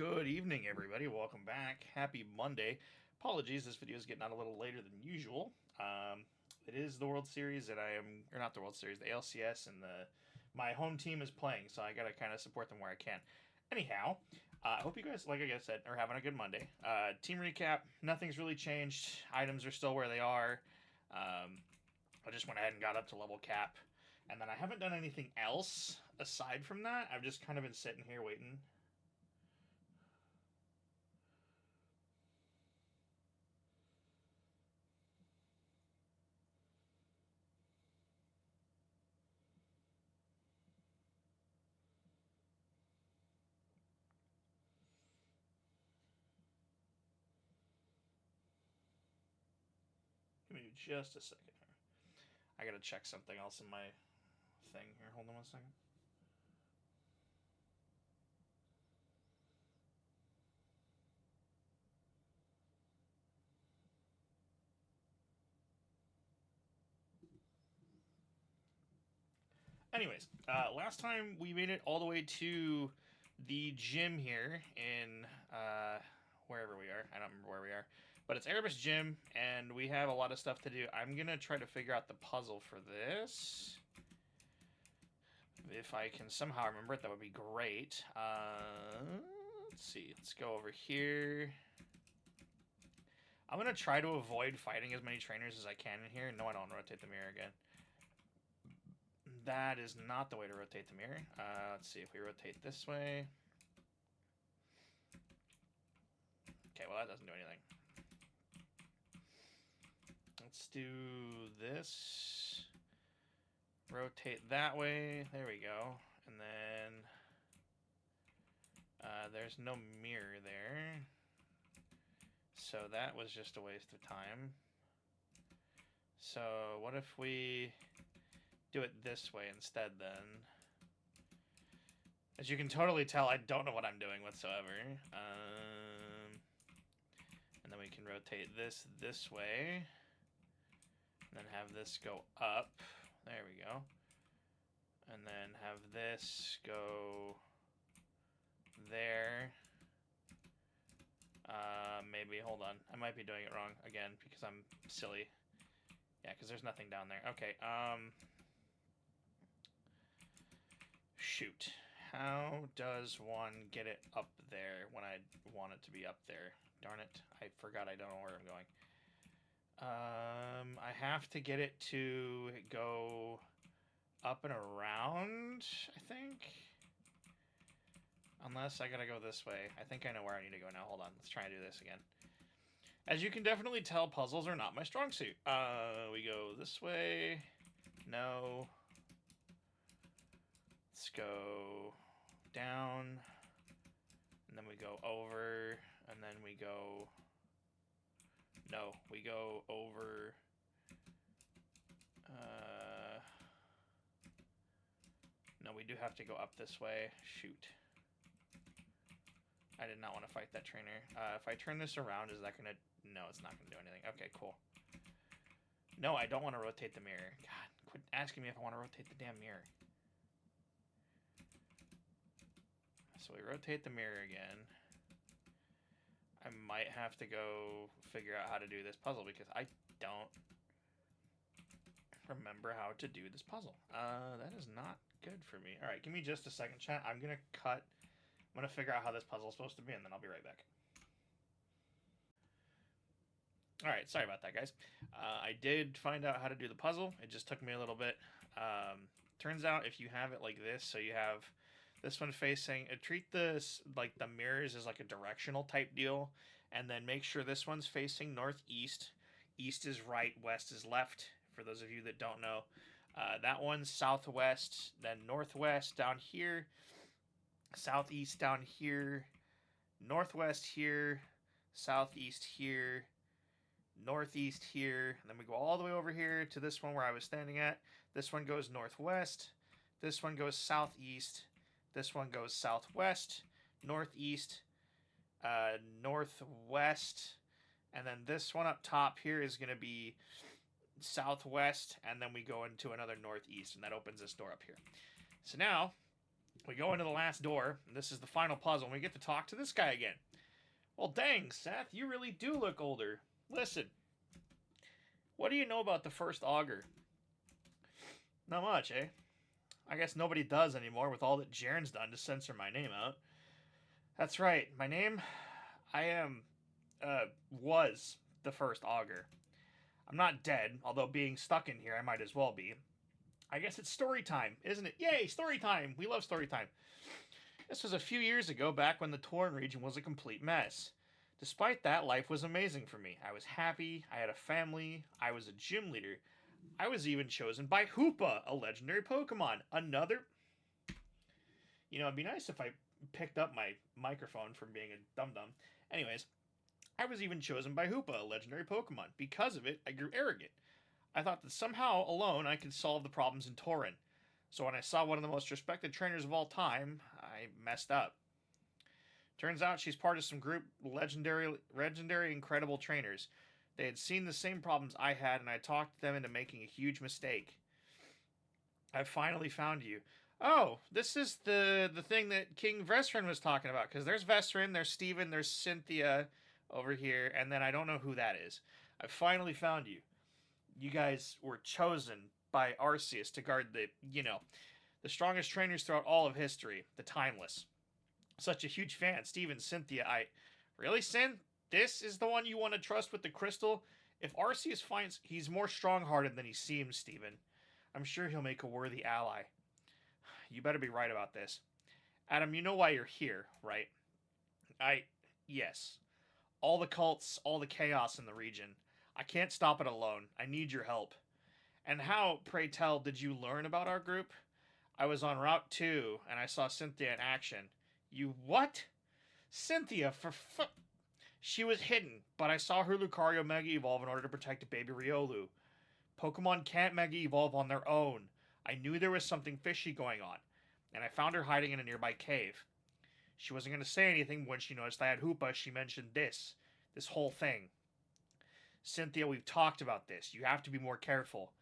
Good evening, everybody. Welcome back. Happy Monday. Apologies, this video is getting out a little later than usual. It is the World Series that or not the World Series, the ALCS, and my home team is playing, so I gotta kind of support them where I can. Anyhow, I hope you guys, like I said, are having a good Monday. Team recap: nothing's really changed. Items are still where they are. I just went ahead and got up to level cap, and then I haven't done anything else aside from that. I've just kind of been sitting here waiting. Give me just a second here. I gotta check something else in my thing here. Hold on one second. Anyways, last time we made it all the way to the gym here in wherever we are. I don't remember where we are. But it's Erebus Gym, and we have a lot of stuff to do. I'm going to try to figure out the puzzle for this. If I can somehow remember it, that would be great. Let's see. Let's go over here. I'm going to try to avoid fighting as many trainers as I can in here. No, I don't want to rotate the mirror again. That is not the way to rotate the mirror. Let's see if we rotate this way. Okay, well, that doesn't do anything. Let's do this. Rotate that way. There we go. And then there's no mirror there. So that was just a waste of time. So what if we do it this way instead then? As you can totally tell, I don't know what I'm doing whatsoever. And then we can rotate this way. And then have this go up. There we go. And then have this go there. Maybe, hold on. I might be doing it wrong again because I'm silly. Yeah, because there's nothing down there. Okay, shoot. How does one get it up there when I want it to be up there? Darn it. I forgot I don't know where I'm going. I have to get it to go up and around, I think. Unless I gotta go this way. I think I know where I need to go now. Hold on. Let's try and do this again. As you can definitely tell, puzzles are not my strong suit. We go this way. No. Let's go down. And then we go over. And then we go... No, we go over... No, we do have to go up this way. Shoot. I did not want to fight that trainer. If I turn this around, is that going to... No, it's not going to do anything. Okay, cool. No, I don't want to rotate the mirror. God, quit asking me if I want to rotate the damn mirror. So we rotate the mirror again. I might have to go figure out how to do this puzzle because I don't remember how to do this puzzle. That is not good for me. All right, give me just a second, chat. I'm going to cut... I'm going to figure out how this puzzle is supposed to be, and then I'll be right back. Alright, sorry about that, guys. I did find out how to do the puzzle. It just took me a little bit. Turns out if you have it like this, so you have this one facing... treat this like the mirrors as like a directional type deal, and then make sure this one's facing northeast. East is right, west is left, for those of you that don't know. That one's southwest, then northwest down here. Southeast down here, northwest here, southeast here, northeast here, and then we go all the way over here to this one where I was standing at. This one goes northwest, this one goes southeast, this one goes southwest, northeast, northwest, and then this one up top here is going to be southwest, and then we go into another northeast, and that opens this door up here. So now... We go into the last door, and this is the final puzzle, and we get to talk to this guy again. Well, dang, Seth, you really do look older. Listen, what do you know about the first augur? Not much, eh? I guess nobody does anymore with all that Jaren's done to censor my name out. That's right, my name, I am, was the first augur. I'm not dead, although being stuck in here I might as well be. I guess it's story time, isn't it? Yay, story time! We love story time. This was a few years ago, back when the Torn region was a complete mess. Despite that, life was amazing for me. I was happy, I had a family, I was a gym leader. I was even chosen by Hoopa, a legendary Pokemon. Another. It'd be nice if I picked up my microphone from being a dum dum. Anyways, I was even chosen by Hoopa, a legendary Pokemon. Because of it, I grew arrogant. I thought that somehow, alone, I could solve the problems in Tauren. So when I saw one of the most respected trainers of all time, I messed up. Turns out she's part of some group legendary, incredible trainers. They had seen the same problems I had, and I talked them into making a huge mistake. I finally found you. Oh, this is the thing that King Vestrin was talking about. Because there's Vestrin, there's Steven, there's Cynthia over here, and then I don't know who that is. I finally found you. You guys were chosen by Arceus to guard the strongest trainers throughout all of history, the Timeless. Such a huge fan, Steven, Cynthia, Really, Sin? This is the one you want to trust with the crystal? If Arceus finds he's more strong-hearted than he seems, Steven, I'm sure he'll make a worthy ally. You better be right about this. Adam, you know why you're here, right? Yes. All the cults, all the chaos in the region. I can't stop it alone. I need your help. And how, pray tell, did you learn about our group? I was on Route 2, and I saw Cynthia in action. You what? Cynthia, She was hidden, but I saw her Lucario Mega Evolve in order to protect baby Riolu. Pokemon can't Mega Evolve on their own. I knew there was something fishy going on, and I found her hiding in a nearby cave. She wasn't going to say anything, but when she noticed I had Hoopa, she mentioned this whole thing. Cynthia, we've talked about this. You have to be more careful.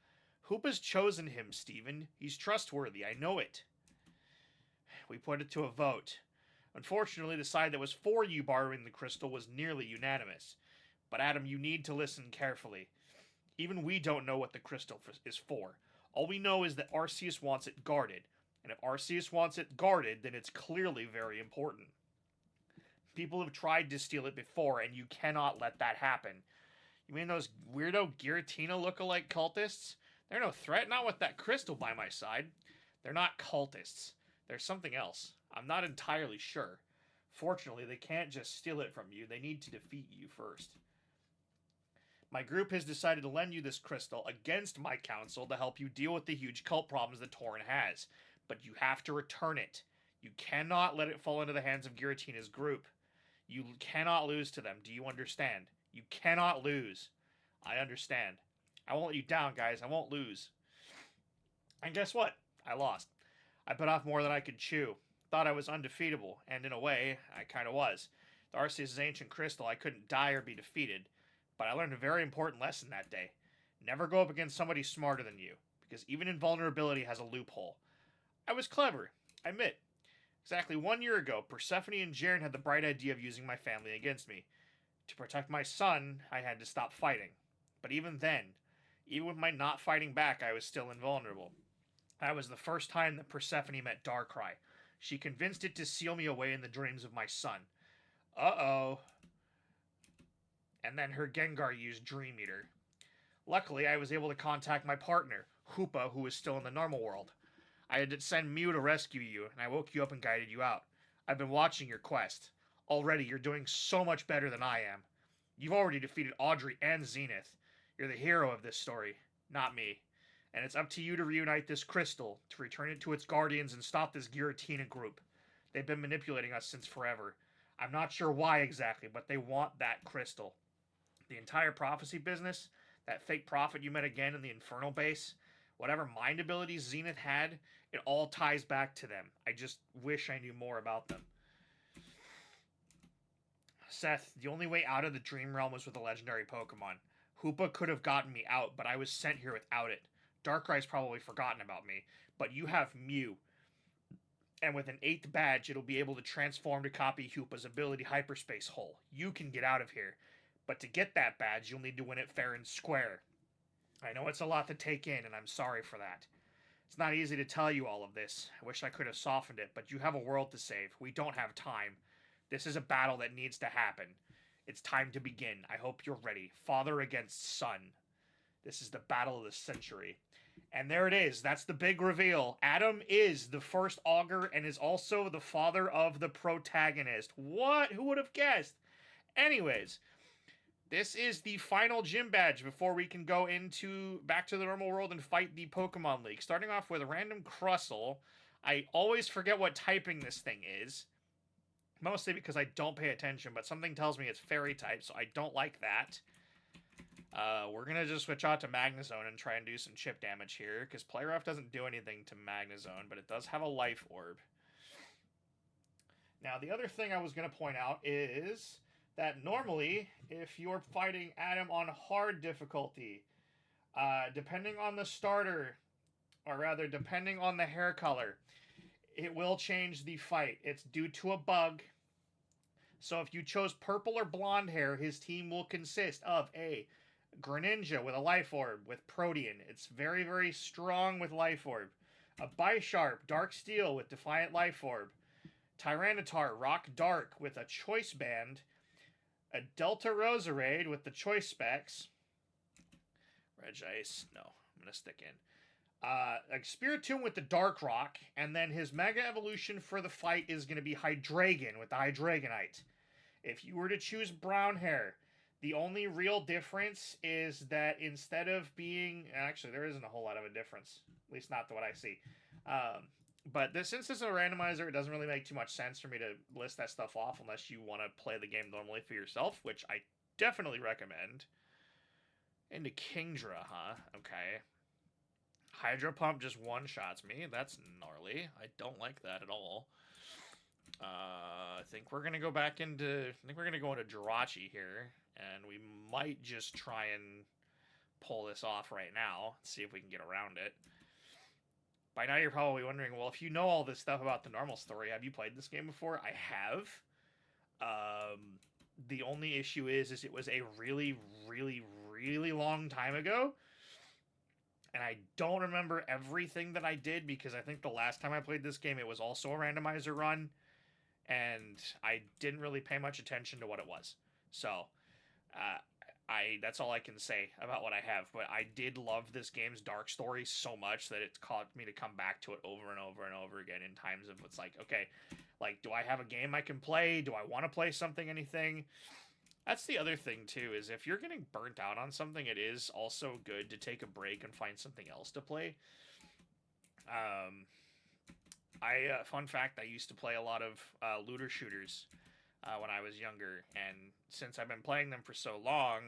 Hoopa's chosen him, Steven. He's trustworthy, I know it. We put it to a vote. Unfortunately, the side that was for you borrowing the crystal was nearly unanimous. But Adam, you need to listen carefully. Even we don't know what the crystal is for. All we know is that Arceus wants it guarded. And if Arceus wants it guarded, then it's clearly very important. People have tried to steal it before, and you cannot let that happen. You mean those weirdo Giratina look-alike cultists? They're no threat, not with that crystal by my side. They're not cultists. They're something else. I'm not entirely sure. Fortunately, they can't just steal it from you. They need to defeat you first. My group has decided to lend you this crystal against my counsel to help you deal with the huge cult problems that Tauren has. But you have to return it. You cannot let it fall into the hands of Giratina's group. You cannot lose to them. Do you understand? You cannot lose. I understand. I won't let you down, guys. I won't lose. And guess what? I lost. I bit off more than I could chew. Thought I was undefeatable, and in a way, I kind of was. The Arceus' ancient crystal, I couldn't die or be defeated. But I learned a very important lesson that day. Never go up against somebody smarter than you, because even invulnerability has a loophole. I was clever, I admit. Exactly 1 year ago, Persephone and Jaren had the bright idea of using my family against me. To protect my son, I had to stop fighting. But even then, even with my not fighting back, I was still invulnerable. That was the first time that Persephone met Darkrai. She convinced it to seal me away in the dreams of my son. Uh-oh. And then her Gengar used Dream Eater. Luckily, I was able to contact my partner, Hoopa, who was still in the normal world. I had to send Mew to rescue you, and I woke you up and guided you out. I've been watching your quest. Already, you're doing so much better than I am. You've already defeated Audrey and Zenith. You're the hero of this story, not me. And it's up to you to reunite this crystal, to return it to its guardians and stop this Giratina group. They've been manipulating us since forever. I'm not sure why exactly, but they want that crystal. The entire prophecy business, that fake prophet you met again in the Infernal base, whatever mind abilities Zenith had, it all ties back to them. I just wish I knew more about them. Seth, the only way out of the Dream Realm was with a legendary Pokemon. Hoopa could have gotten me out, but I was sent here without it. Darkrai's probably forgotten about me, but you have Mew. And with an 8th badge, it'll be able to transform to copy Hoopa's ability Hyperspace Hole. You can get out of here. But to get that badge, you'll need to win it fair and square. I know it's a lot to take in, and I'm sorry for that. It's not easy to tell you all of this. I wish I could have softened it, but you have a world to save. We don't have time. This is a battle that needs to happen. It's time to begin. I hope you're ready. Father against son. This is the battle of the century. And there it is. That's the big reveal. Adam is the first augur and is also the father of the protagonist. What? Who would have guessed? Anyways, this is the final gym badge before we can go into back to the normal world and fight the Pokemon League. Starting off with a random Crustle. I always forget what typing this thing is. Mostly because I don't pay attention, but something tells me it's fairy type, so I don't like that. We're going to just switch out to Magnezone and try and do some chip damage here, because Play Rough doesn't do anything to Magnezone, but it does have a Life Orb. Now, the other thing I was going to point out is that normally, if you're fighting Adam on hard difficulty, depending on the starter, or rather, depending on the hair color, it will change the fight. It's due to a bug. So if you chose purple or blonde hair, his team will consist of a Greninja with a Life Orb with Protean. It's very, very strong with Life Orb. A Bisharp Dark Steel with Defiant Life Orb. Tyranitar Rock Dark with a Choice Band. A Delta Roserade with the Choice Specs. Regice. No, I'm going to stick in. A Spiritomb with the Dark Rock, and then his Mega Evolution for the fight is going to be Hydreigon with the Hydreigonite. If you were to choose brown hair, the only real difference is that instead of being... Actually, there isn't a whole lot of a difference. At least not to what I see. But since this is a randomizer, it doesn't really make too much sense for me to list that stuff off unless you want to play the game normally for yourself, which I definitely recommend. Into Kingdra, huh? Okay. Hydro Pump just one-shots me. That's gnarly. I don't like that at all. I think we're going to go back into... I think we're going to go into Jirachi here. And we might just try and pull this off right now. See if we can get around it. By now you're probably wondering, well, if you know all this stuff about the normal story, have you played this game before? I have. The only issue is it was a really, really, really long time ago. And I don't remember everything that I did because I think the last time I played this game, it was also a randomizer run. And I didn't really pay much attention to what it was. So, that's all I can say about what I have. But I did love this game's dark story so much that it's caused me to come back to it over and over and over again in times of it's like, okay, like, do I have a game I can play? Do I want to play something, anything? That's the other thing, too, is if you're getting burnt out on something, it is also good to take a break and find something else to play. Fun fact, I used to play a lot of looter shooters when I was younger, and since I've been playing them for so long,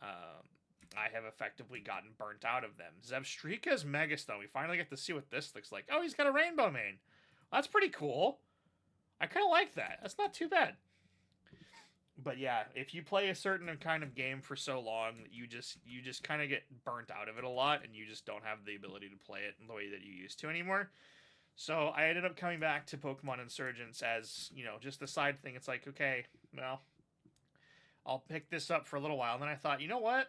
I have effectively gotten burnt out of them. Zebstrika's Megastone, we finally get to see what this looks like. Oh, he's got a rainbow mane. Well, that's pretty cool. I kind of like that. That's not too bad. But yeah, if you play a certain kind of game for so long, you just kind of get burnt out of it a lot, and you just don't have the ability to play it in the way that you used to anymore. So I ended up coming back to Pokemon Insurgence as, you know, just the side thing. It's like, okay, well, I'll pick this up for a little while. And then I thought, you know what?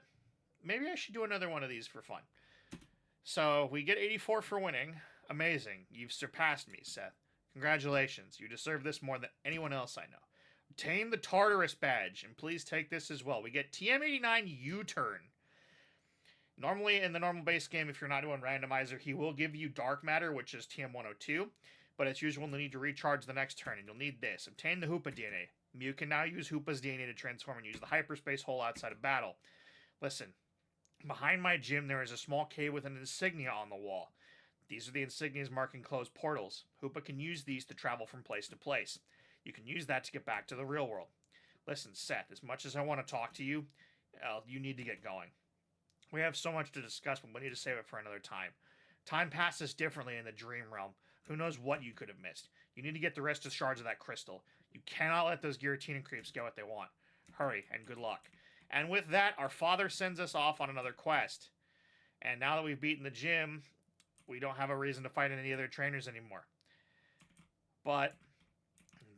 Maybe I should do another one of these for fun. So we get 84 for winning. Amazing. You've surpassed me, Seth. Congratulations. You deserve this more than anyone else I know. Obtain the Tartarus badge, and please take this as well. We get TM89 U-Turn. Normally, in the normal base game, if you're not doing randomizer, he will give you Dark Matter, which is TM102, but it's usual to need to recharge the next turn, and you'll need this. Obtain the Hoopa DNA. Mew can now use Hoopa's DNA to transform and use the hyperspace hole outside of battle. Listen, behind my gym, there is a small cave with an insignia on the wall. These are the insignias marking closed portals. Hoopa can use these to travel from place to place. You can use that to get back to the real world. Listen, Seth, as much as I want to talk to you, you need to get going. We have so much to discuss, but we need to save it for another time. Time passes differently in the dream realm. Who knows what you could have missed. You need to get the rest of the shards of that crystal. You cannot let those Giratina creeps get what they want. Hurry, and good luck. And with that, our father sends us off on another quest. And now that we've beaten the gym, we don't have a reason to fight any other trainers anymore. But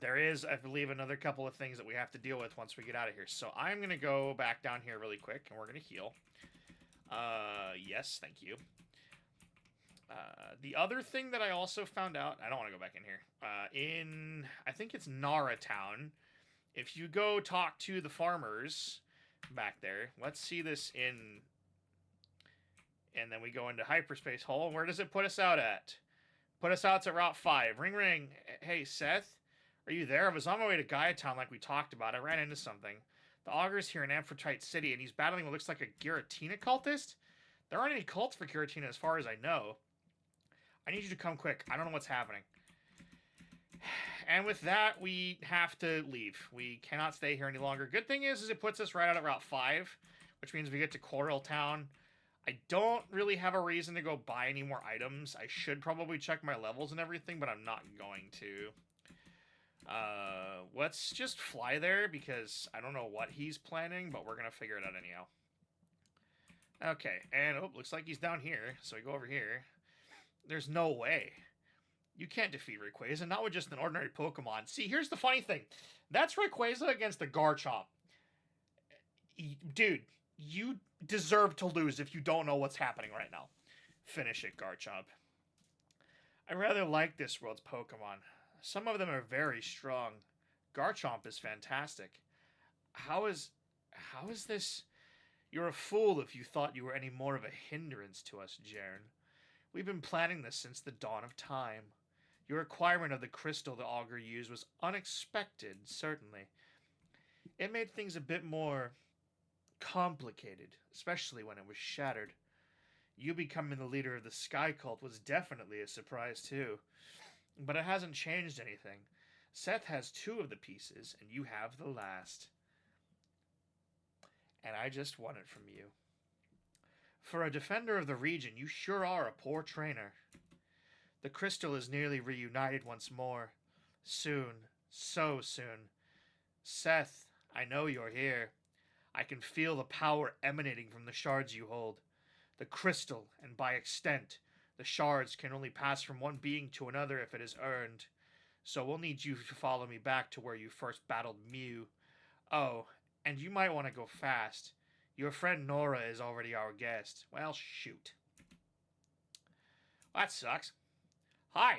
there is, I believe, another couple of things that we have to deal with once we get out of here. So I'm going to go back down here really quick, and we're going to heal. Yes, thank you. The other thing that I also found out, I don't want to go back in here. I think it's Nara Town. If you go talk to the farmers back there, let's see this in, and then we go into hyperspace hole. Where does it put us out at? Put us out to Route 5. Ring, ring. Hey, Seth, are you there? I was on my way to Gaia Town like we talked about. I ran into something. The Augur's here in Amphitrite City, and he's battling what looks like a Giratina cultist. There aren't any cults for Giratina as far as I know. I need you to come quick. I don't know what's happening. And with that, we have to leave. We cannot stay here any longer. Good thing is it puts us right out at Route 5, which means we get to Coral Town. I don't really have a reason to go buy any more items. I should probably check my levels and everything, but I'm not going to. Let's just fly there because I don't know what he's planning, but we're going to figure it out anyhow. Okay, and oh, looks like he's down here, so we go over here. There's no way. You can't defeat Rayquaza, not with just an ordinary Pokemon. See, here's the funny thing. That's Rayquaza against the Garchomp. Dude, you deserve to lose if you don't know what's happening right now. Finish it, Garchomp. I rather like this world's Pokemon. Some of them are very strong. Garchomp is fantastic. How is this? You're a fool if you thought you were any more of a hindrance to us, Jern. We've been planning this since the dawn of time. Your acquirement of the crystal the Augur used was unexpected, certainly. It made things a bit more complicated, especially when it was shattered. You becoming the leader of the Sky Cult was definitely a surprise, too. But it hasn't changed anything. Seth has 2 of the pieces, and you have the last. And I just want it from you. For a defender of the region, you sure are a poor trainer. The crystal is nearly reunited once more. Soon, so soon. Seth, I know you're here. I can feel the power emanating from the shards you hold. The crystal, and by extent, the shards can only pass from one being to another if it is earned. So we'll need you to follow me back to where you first battled Mew. Oh, and you might want to go fast. Your friend Nora is already our guest. Well, shoot. That sucks. Hi,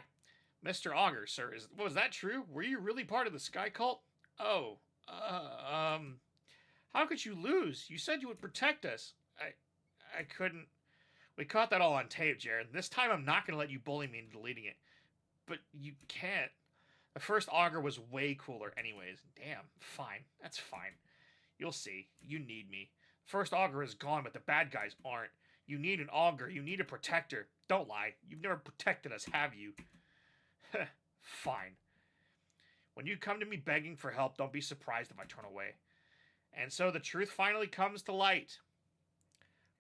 Mr. Augur, sir. Was that true? Were you really part of the Sky Cult? Oh, how could you lose? You said you would protect us. I couldn't. We caught that all on tape, Jared. This time I'm not going to let you bully me into deleting it. But you can't. The first Augur was way cooler anyways. Damn, fine. That's fine. You'll see. You need me. First Augur is gone, but the bad guys aren't. You need an Augur. You need a protector. Don't lie. You've never protected us, have you? Fine. When you come to me begging for help, don't be surprised if I turn away. And so the truth finally comes to light.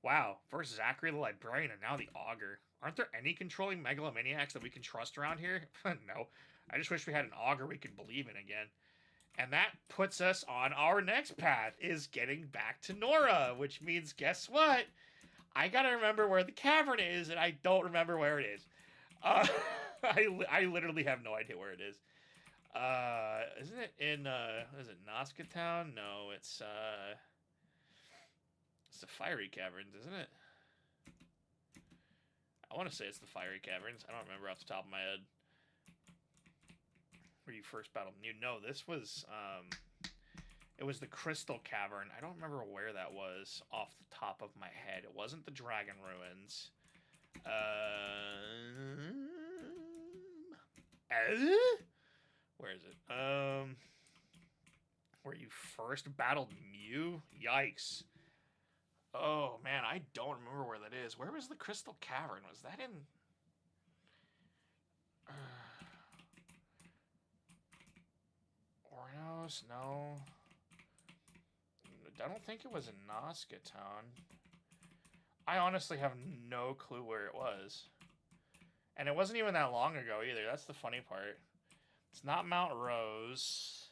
Wow, first Zachary the Librarian and now the Augur. Aren't there any controlling megalomaniacs that we can trust around here? No. I just wish we had an Augur we could believe in again. And that puts us on our next path, is getting back to Nora, which means, guess what? I gotta remember where the cavern is, and I don't remember where it is. I literally have no idea where it is. Isn't it in, is it Nazca Town? No, it's the Fiery Caverns, isn't it? I want to say it's the Fiery Caverns. I don't remember off the top of my head. Where you first battled Mew. No, this was, it was the Crystal Cavern. I don't remember where that was off the top of my head. It wasn't the Dragon Ruins. Where is it? Where you first battled Mew? Yikes. Oh, man, I don't remember where that is. Where was the Crystal Cavern? Was that in... Ornos? No. I don't think it was in Nazca Town. I honestly have no clue where it was. And it wasn't even that long ago either. That's the funny part. It's not Mount Rose.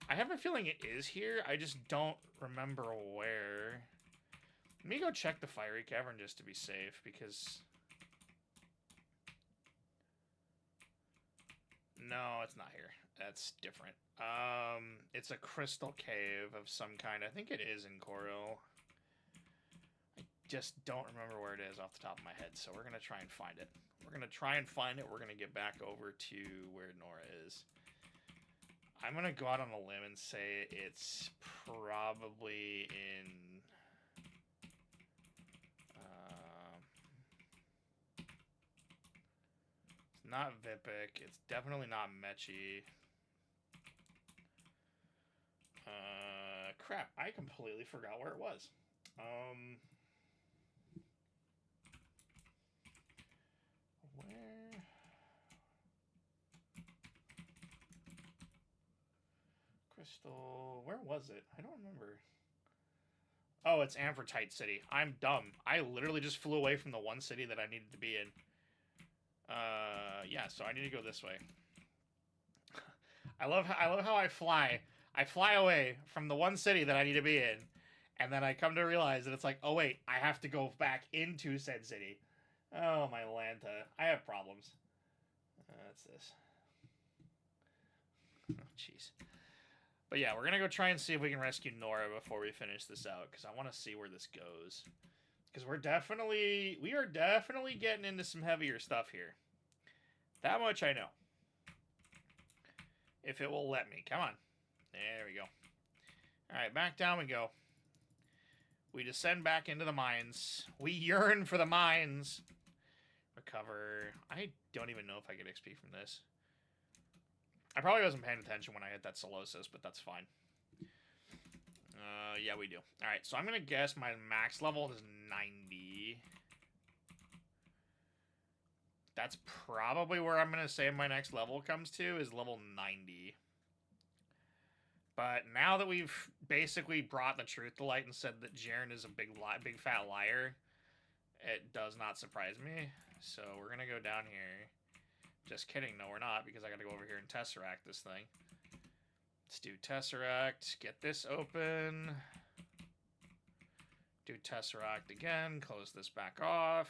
I have a feeling it is here. I just don't remember where. Let me go check the Fiery Cavern just to be safe, because... No, it's not here. That's different. It's a crystal cave of some kind. I think it is in Koril. I just don't remember where it is off the top of my head, so we're going to try and find it. We're going to try and find it. We're going to get back over to where Nora is. I'm going to go out on a limb and say it's probably in... it's not Vipik. It's definitely not Mechi. Crap. I completely forgot where it was. Where... Crystal... Where was it? I don't remember. Oh, it's Amphitrite City. I'm dumb. I literally just flew away from the one city that I needed to be in. Yeah, so I need to go this way. I love how I fly. I fly away from the one city that I need to be in, and then I come to realize that it's like, oh wait, I have to go back into said city. Oh, my Lanta. I have problems. That's this. Oh, jeez. But yeah, we're going to go try and see if we can rescue Nora before we finish this out, because I want to see where this goes. Because we are definitely getting into some heavier stuff here. That much I know. If it will let me. Come on. There we go. Alright, back down we go. We descend back into the mines. We yearn for the mines. Recover. I don't even know if I get XP from this. I probably wasn't paying attention when I hit that Solosis, but that's fine. Yeah, we do. Alright, so I'm going to guess my max level is 90. That's probably where I'm going to say my next level comes to, is level 90. But now that we've basically brought the truth to light and said that Jaren is a big fat liar, it does not surprise me. So we're going to go down here. Just kidding, no we're not, because I got to go over here and Tesseract this thing. Let's do Tesseract, get this open. Do Tesseract again, close this back off.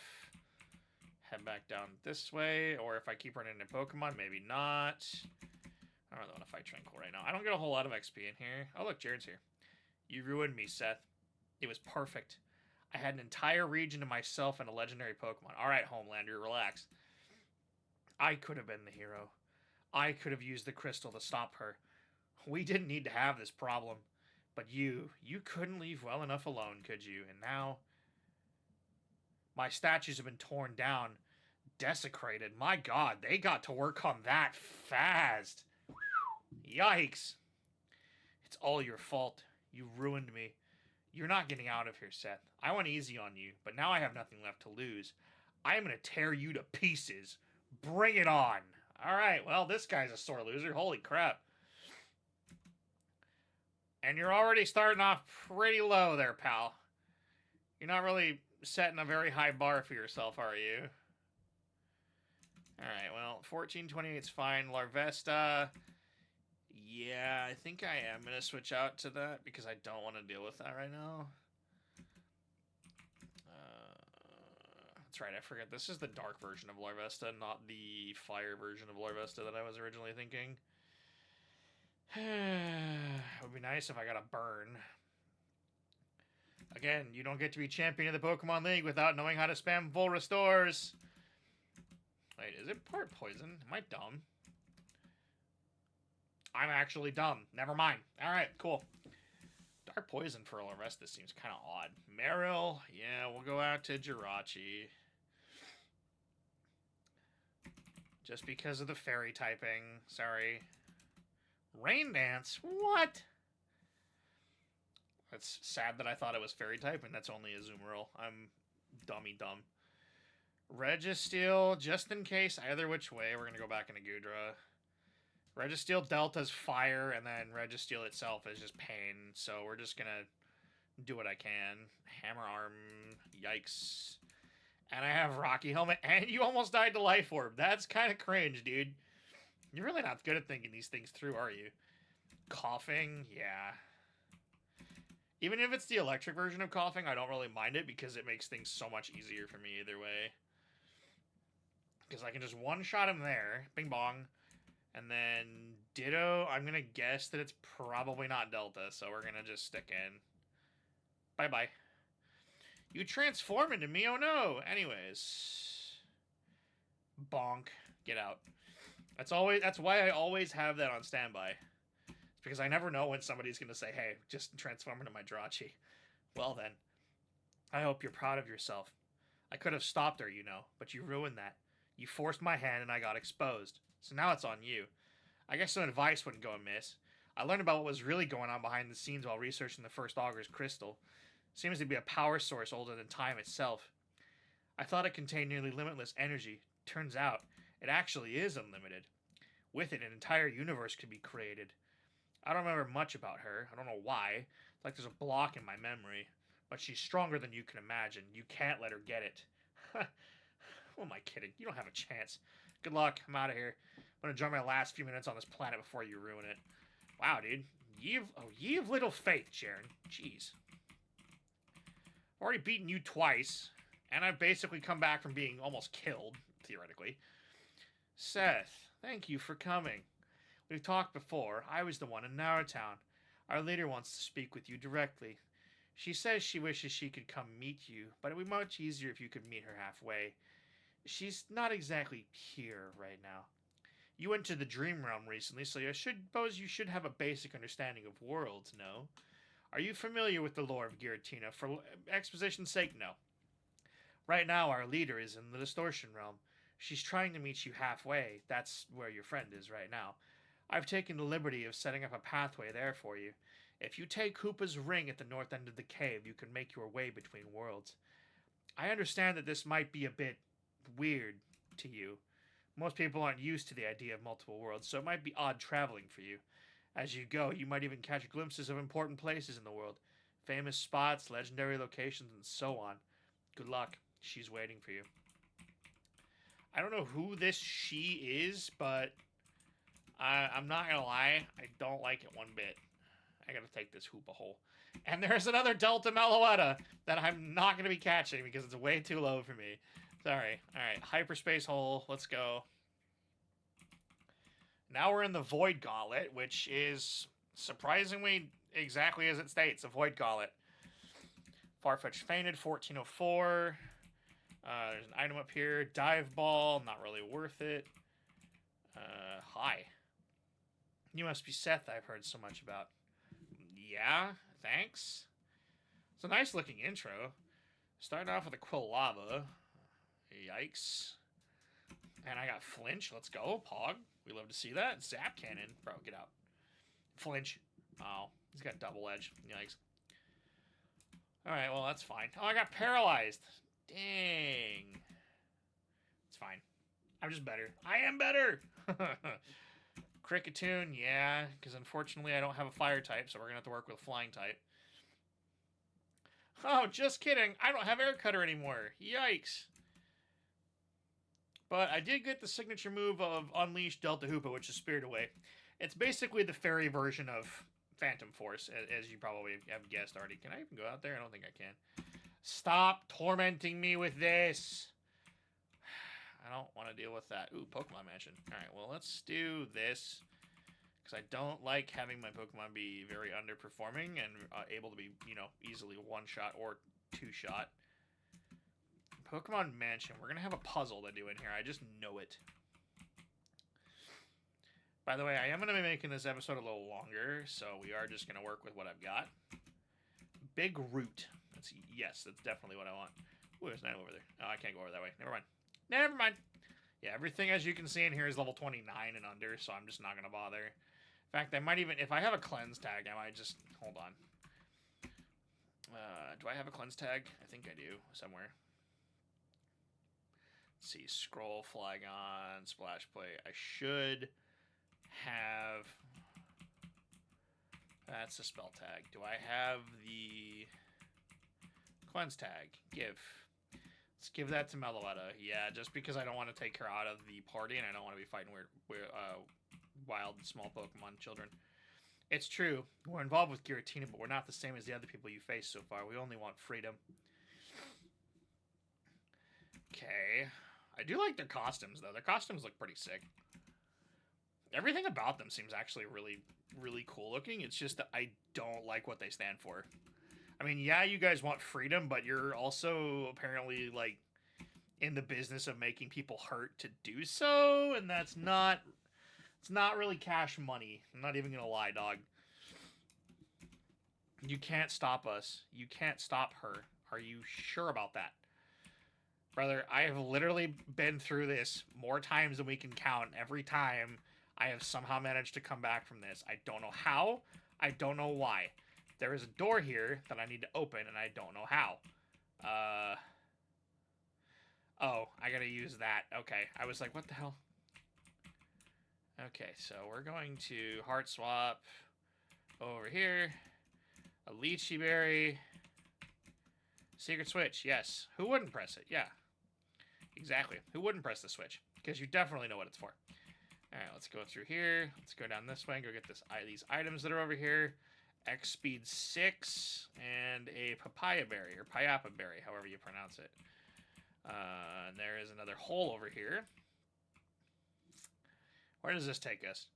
Head back down this way, or if I keep running into Pokemon, maybe not. I don't really want to fight Tranquil right now. I don't get a whole lot of XP in here. Oh look, Jared's here. You ruined me, Seth. It was perfect. I had an entire region to myself and a legendary Pokemon. Alright, Homelander, relax. I could have been the hero. I could have used the crystal to stop her. We didn't need to have this problem. But you couldn't leave well enough alone, could you? And now, my statues have been torn down, desecrated. My God, they got to work on that fast. Yikes. It's all your fault. You ruined me. You're not getting out of here, Seth. I went easy on you, but now I have nothing left to lose. I am going to tear you to pieces. Bring it on. All right, well, this guy's a sore loser. Holy crap. And you're already starting off pretty low there, pal. You're not really setting a very high bar for yourself, are you? Alright, well, 1428 is fine. Larvesta. Yeah, I think I am going to switch out to that because I don't want to deal with that right now. That's right, I forget. This is the dark version of Larvesta, not the fire version of Larvesta that I was originally thinking. It would be nice if I got a burn. Again, you don't get to be champion of the Pokemon League without knowing how to spam full restores. Wait, is it part poison? Am I dumb? I'm actually dumb. Never mind. Alright, cool. Dark poison for Larvesta seems kind of odd. Meryl, yeah, we'll go out to Jirachi. Just because of the fairy typing. Sorry. Rain Dance? What? That's sad that I thought it was fairy type, and that's only a Azumarill. I'm dummy dumb. Registeel, just in case, either which way, we're going to go back into Goodra. Registeel Delta's fire, and then Registeel itself is just pain, so we're just going to do what I can. Hammer Arm, yikes. And I have Rocky Helmet, and you almost died to Life Orb. That's kind of cringe, dude. You're really not good at thinking these things through, are you? Coughing, yeah. Even if it's the electric version of coughing, I don't really mind it because it makes things so much easier for me either way. Because I can just one-shot him there. Bing bong. And then Ditto, I'm going to guess that it's probably not Delta, so we're going to just stick in. Bye-bye. You transform into me, oh no! Anyways. Bonk. Get out. That's why I always have that on standby. It's because I never know when somebody's going to say, hey, just transform into my Drachi. Well then. I hope you're proud of yourself. I could have stopped her, you know, but you ruined that. You forced my hand and I got exposed. So now it's on you. I guess some advice wouldn't go amiss. I learned about what was really going on behind the scenes while researching the first Augur's crystal. Seems to be a power source older than time itself. I thought it contained nearly limitless energy. Turns out, it actually is unlimited. With it, an entire universe could be created. I don't remember much about her. I don't know why. It's like there's a block in my memory. But she's stronger than you can imagine. You can't let her get it. Who am I kidding? You don't have a chance. Good luck. I'm out of here. I'm going to enjoy my last few minutes on this planet before you ruin it. Wow, dude. Ye of little faith, Sharon. Jeez. I've already beaten you twice. And I've basically come back from being almost killed, theoretically. Seth, thank you for coming. We've talked before. I was the one in Narrowtown. Our leader wants to speak with you directly. She says she wishes she could come meet you, but it would be much easier if you could meet her halfway. She's not exactly here right now. You went to the Dream Realm recently, so I suppose you should have a basic understanding of worlds, no? Are you familiar with the lore of Giratina? For exposition's sake, no. Right now, our leader is in the Distortion Realm. She's trying to meet you halfway. That's where your friend is right now. I've taken the liberty of setting up a pathway there for you. If you take Hoopa's ring at the north end of the cave, you can make your way between worlds. I understand that this might be a bit weird to you. Most people aren't used to the idea of multiple worlds, so it might be odd traveling for you. As you go, you might even catch glimpses of important places in the world. Famous spots, legendary locations, and so on. Good luck. She's waiting for you. I don't know who this she is, but I'm not gonna lie, I don't like it one bit. I gotta take this Hoopa hole. And there's another Delta Meloetta that I'm not gonna be catching because it's way too low for me. Sorry. Alright, hyperspace hole. Let's go. Now we're in the Void Gauntlet, which is surprisingly exactly as it states, a Void Gauntlet. Farfetch'd Fainted, 1404. There's an item up here. Dive Ball, not really worth it. Hi. You must be Seth I've heard so much about. Yeah, thanks. It's a nice looking intro. Starting off with a Quilava. Yikes. And I got Flinch. Let's go. Pog. We love to see that. Zap Cannon. Bro, get out. Flinch. Oh, he's got double edge. Yikes. Alright, well, that's fine. Oh, I got paralyzed. Dang. It's fine. I'm just better. I am better! Cricketune, yeah, because unfortunately I don't have a fire type, so we're going to have to work with flying type. Oh, just kidding. I don't have Air Cutter anymore. Yikes. But I did get the signature move of Unleash Delta Hoopa, which is Spirit Away. It's basically the fairy version of Phantom Force, as you probably have guessed already. Can I even go out there? I don't think I can. Stop tormenting me with this. I don't want to deal with that. Ooh, Pokemon Mansion. Alright, well, let's do this. Because I don't like having my Pokemon be very underperforming and able to be, you know, easily one-shot or two-shot. Pokemon Mansion. We're going to have a puzzle to do in here. I just know it. By the way, I am going to be making this episode a little longer, so we are just going to work with what I've got. Big Root. Yes, that's definitely what I want. Ooh, there's an item over there. Oh, I can't go over that way. Never mind. Never mind. Yeah, everything, as you can see in here, is level 29 and under, so I'm just not going to bother. In fact, I might even... If I have a cleanse tag, I might just... Hold on. Do I have a cleanse tag? I think I do, somewhere. Let's see. Scroll, Flygon, Splash Play. I should have... That's a spell tag. Do I have the... Cleanse tag? Give. Let's give that to Meloetta. Yeah, just because I don't want to take her out of the party and I don't want to be fighting wild, small Pokemon children. It's true. We're involved with Giratina, but we're not the same as the other people you faced so far. We only want freedom. Okay. I do like their costumes, though. Their costumes look pretty sick. everything about them seems actually really, really cool looking. It's just that I don't like what they stand for. I mean, yeah, you guys want freedom, but you're also apparently like in the business of making people hurt to do so, and that's not. It's not really cash money. I'm not even gonna lie, dog. You can't stop us. You can't stop her. Are you sure about that? Brother, I have literally been through this more times than we can count. Every time I have somehow managed to come back from this. I don't know how. I don't know why. There is a door here that I need to open, and I don't know how. Oh, I gotta use that. Okay, I was like, what the hell? Okay, so we're going to heart swap over here. A lychee berry. Secret switch, yes. Who wouldn't press it? Yeah. Exactly. Who wouldn't press the switch? Because you definitely know what it's for. Alright, let's go through here. Let's go down this way and go get these items that are over here. X speed 6 and a papaya berry, or payapa berry, however you pronounce it. And there is another hole over here. Where does this take us?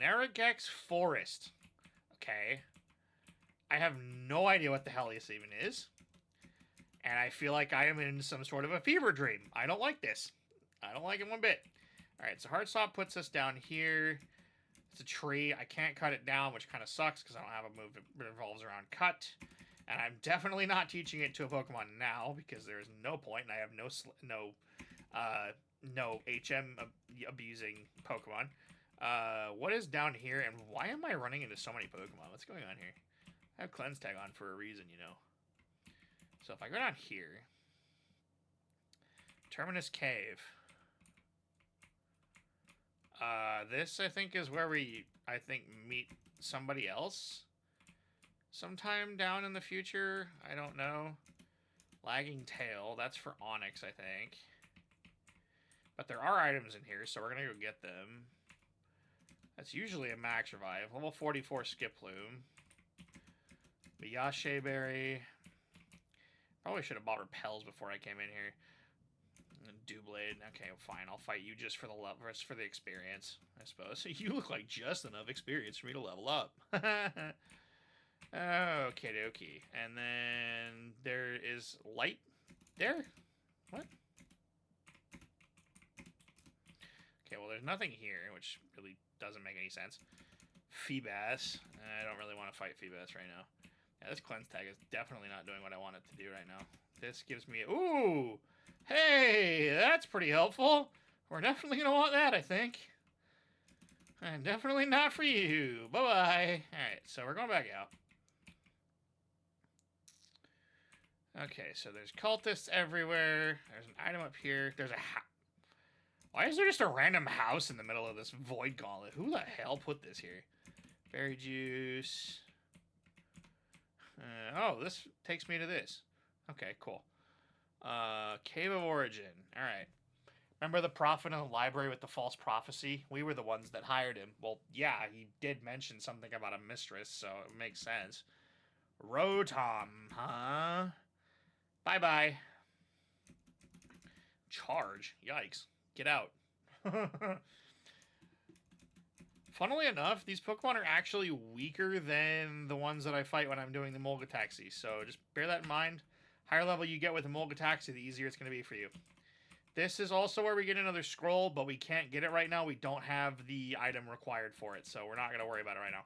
Naragex Forest. Okay. I have no idea what the hell this even is. And I feel like I am in some sort of a fever dream. I don't like this. I don't like it one bit. Alright, so hard stop puts us down here. It's a tree. I can't cut it down, which kind of sucks because I don't have a move that revolves around cut. And I'm definitely not teaching it to a Pokemon now because there is no point, and I have no HM abusing Pokemon. What is down here, and why am I running into so many Pokemon? What's going on here? I have Cleanse Tag on for a reason, you know. So if I go down here, Terminus Cave. This, I think, is where we, meet somebody else sometime down in the future. I don't know. Lagging Tail, that's for Onyx, I think. But there are items in here, so we're going to go get them. That's usually a max revive. Level 44 Skiploom. Yashe Berry. Probably should have bought repels before I came in here. Doublade. Okay, fine. I'll fight you just for the experience, I suppose. You look like just enough experience for me to level up. Okay, dokie. And then there is light there. What? Okay, well, there's nothing here, which really doesn't make any sense. Feebas. I don't really want to fight Feebas right now. Yeah, this Cleanse Tag is definitely not doing what I want it to do right now. This gives me... Ooh! Hey! That's pretty helpful. We're definitely going to want that, I think. And definitely not for you. Bye-bye. Alright, so we're going back out. Okay, so there's cultists everywhere. There's an item up here. There's a house. Why is there just a random house in the middle of this void gauntlet? Who the hell put this here? Berry juice. Oh, this takes me to this. Okay, cool. Cave of Origin. Alright. Remember the prophet in the library with the false prophecy? We were the ones that hired him. Well, yeah, he did mention something about a mistress, so it makes sense. Rotom, huh? Bye-bye. Charge. Yikes. Get out. Funnily enough, these Pokemon are actually weaker than the ones that I fight when I'm doing the Molgataxi, so just bear that in mind. Higher level you get with the Molgataxi, the easier it's going to be for you. This is also where we get another scroll, but we can't get it right now. We don't have the item required for it, so we're not going to worry about it right now.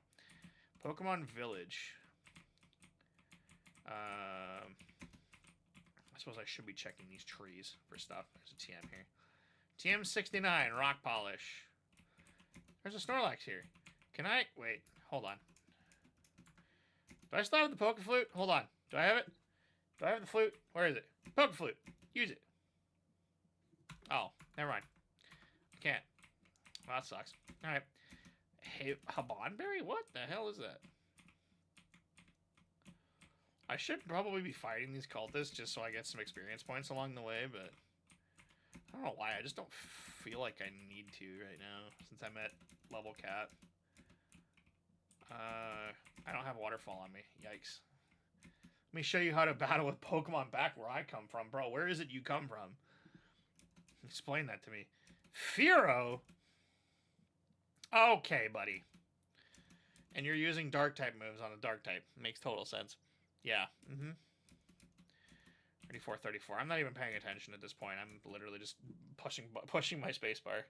Pokemon Village. I suppose I should be checking these trees for stuff. There's a TM here. TM69, Rock Polish. There's a Snorlax here. Can I... Wait, hold on. Do I still have the Poke Flute? Hold on. Do I have it? Do I have the flute? Where is it? Poke Flute. Use it. Oh, never mind. I can't. Well, that sucks. Alright. Hey, Habanberry? What the hell is that? I should probably be fighting these cultists just so I get some experience points along the way, but... I don't know why. I just don't feel like I need to right now, since I'm at level cap. I don't have Waterfall on me. Yikes. Let me show you how to battle with Pokemon back where I come from. Bro, where is it you come from? Explain that to me. Fearow? Okay, buddy. And you're using dark type moves on a dark type. Makes total sense. Yeah. 34, 34. I'm not even paying attention at this point. I'm literally just pushing my spacebar.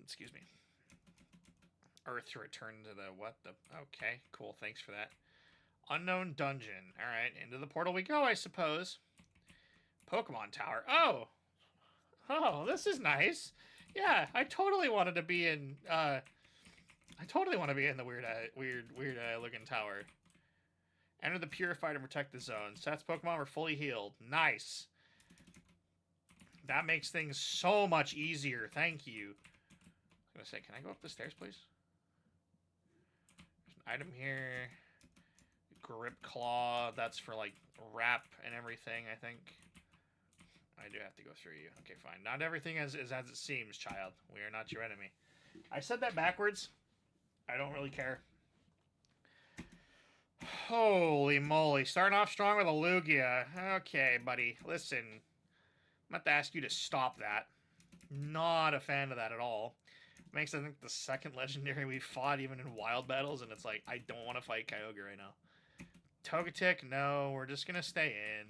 Excuse me. Earth to return to the what? The okay, cool. Thanks for that. Unknown dungeon. All right, into the portal we go, I suppose. Pokemon Tower. Oh, this is nice. Yeah, I totally wanted to be in. I totally want to be in the weird looking tower. Enter the purified and protect the zone. Stats Pokemon were fully healed. Nice. That makes things so much easier. Thank you. I was gonna say, can I go up the stairs, please? There's an item here. Grip Claw. That's for like wrap and everything, I think. I do have to go through you. Okay, fine. Not everything is as it seems, child. We are not your enemy. I said that backwards. I don't really care. Holy moly. Starting off strong with a Lugia. Okay, buddy. Listen. I'm about to ask you to stop that. Not a fan of that at all. Makes, I think, the second legendary we fought even in wild battles, and it's like, I don't want to fight Kyogre right now. Togetic, no. We're just going to stay in.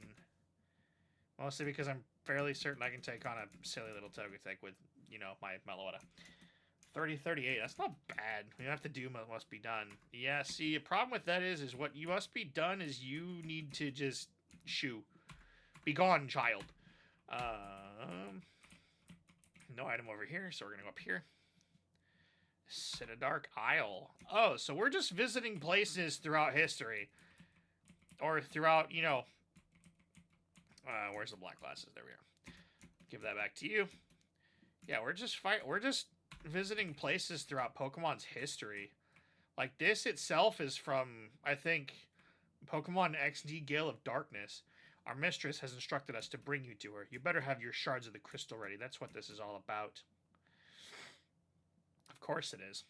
Mostly because I'm fairly certain I can take on a silly little Togetic with, you know, my Meloetta. 30-38. That's not bad. We don't have to do what must be done. Yeah, see, a problem with that is what you must be done is you need to just shoo. Be gone, child. No item over here, so we're going to go up here. Citadark Isle. Oh, so we're just visiting places throughout history. Or throughout, you know... where's the black glasses? There we are. Give that back to you. Yeah, we're just visiting places throughout Pokemon's history. Like, this itself is from, I think, Pokemon XD Gale of Darkness. Our mistress has instructed us to bring you to her. You better have your shards of the crystal ready. That's what this is all about. Of course it is.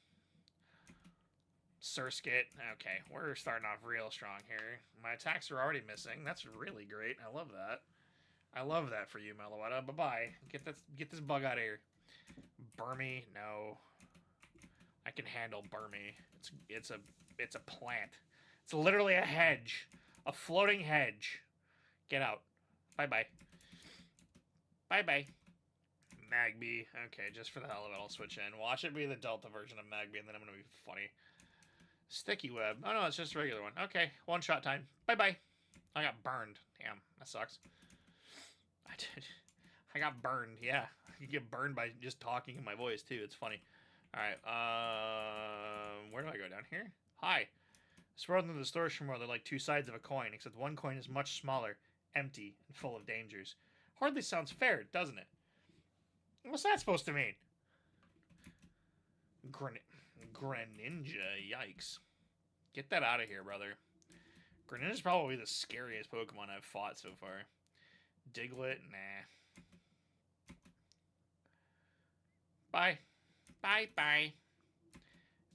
Surskit. Okay, we're starting off real strong here. My attacks are already missing. That's really great. I love that. I love that for you, Meloetta. Bye-bye. Get this bug out of here. Burmy, no. I can handle Burmy. It's a plant. It's literally a hedge. A floating hedge. Get out. Bye-bye. Bye-bye. Magby. Okay, just for the hell of it, I'll switch in. Watch it be the Delta version of Magby, and then I'm going to be funny. Sticky Web. Oh, no, it's just a regular one. Okay, one-shot time. Bye-bye. I got burned. Damn, that sucks. I got burned, yeah. You get burned by just talking in my voice, too. It's funny. Alright, where do I go? Down here? Hi. This world and the distortion world are like two sides of a coin, except one coin is much smaller, empty, and full of dangers. Hardly sounds fair, doesn't it? What's that supposed to mean? Greninja, yikes. Get that out of here, brother. Greninja's probably the scariest Pokemon I've fought so far. Diglett, nah. Bye. Bye-bye.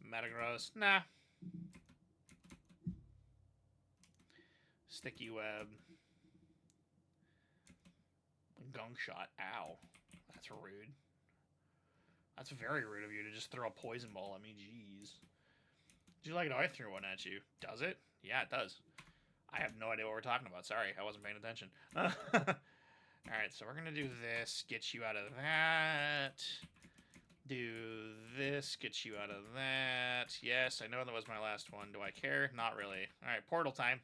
Metagross, nah. Sticky Web. Gunk Shot, ow. That's rude. That's very rude of you to just throw a poison ball at me, jeez. Did you like it? I threw one at you. Does it? Yeah, it does. I have no idea what we're talking about. Sorry, I wasn't paying attention. Alright, so we're going to do this. Get you out of that. Do this. Get you out of that. Yes, I know that was my last one. Do I care? Not really. Alright, portal time.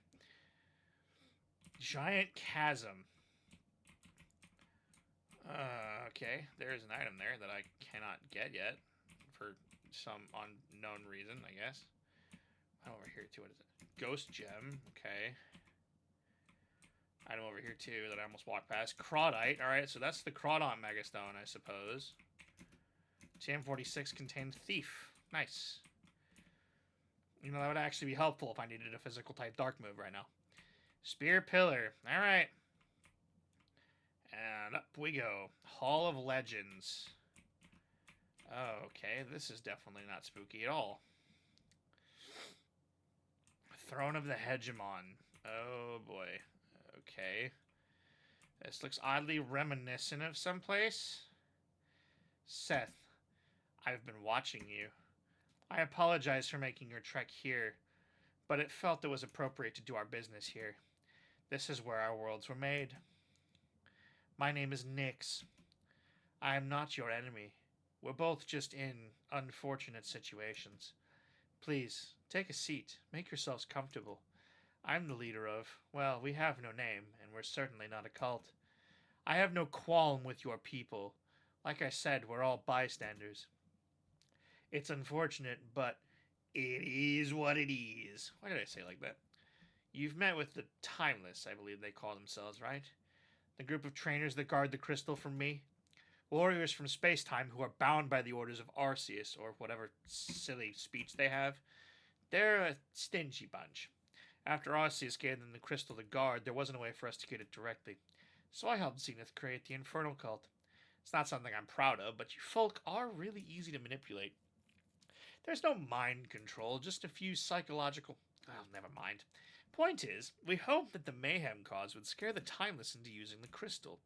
Giant Chasm. Okay, there's an item there that I cannot get yet. For some unknown reason, I guess. Over here, too. What is it? Ghost Gem. Okay. Item over here, too, that I almost walked past. Crawdite. Alright, so that's the Crawdont Megastone, I suppose. TM46 contains Thief. Nice. You know, that would actually be helpful if I needed a physical type dark move right now. Spear Pillar. Alright. And up we go. Hall of Legends. Oh, okay, this is definitely not spooky at all. Throne of the Hegemon. Oh, boy. Okay. This looks oddly reminiscent of someplace. Seth. I've been watching you. I apologize for making your trek here, but it felt it was appropriate to do our business here. This is where our worlds were made. My name is Nyx. I am not your enemy. We're both just in unfortunate situations. Please, take a seat. Make yourselves comfortable. I'm the leader of, well, we have no name, and we're certainly not a cult. I have no qualm with your people. Like I said, we're all bystanders. It's unfortunate, but it is what it is. Why did I say it like that? You've met with the Timeless, I believe they call themselves, right? The group of trainers that guard the crystal from me? Warriors from space-time who are bound by the orders of Arceus, or whatever silly speech they have. They're a stingy bunch. After Arceus gave them the crystal to guard, there wasn't a way for us to get it directly. So I helped Zenith create the Infernal Cult. It's not something I'm proud of, but you folk are really easy to manipulate. There's no mind control, just a few psychological... Oh, never mind. Point is, we hoped that the mayhem caused would scare the Timeless into using the crystal.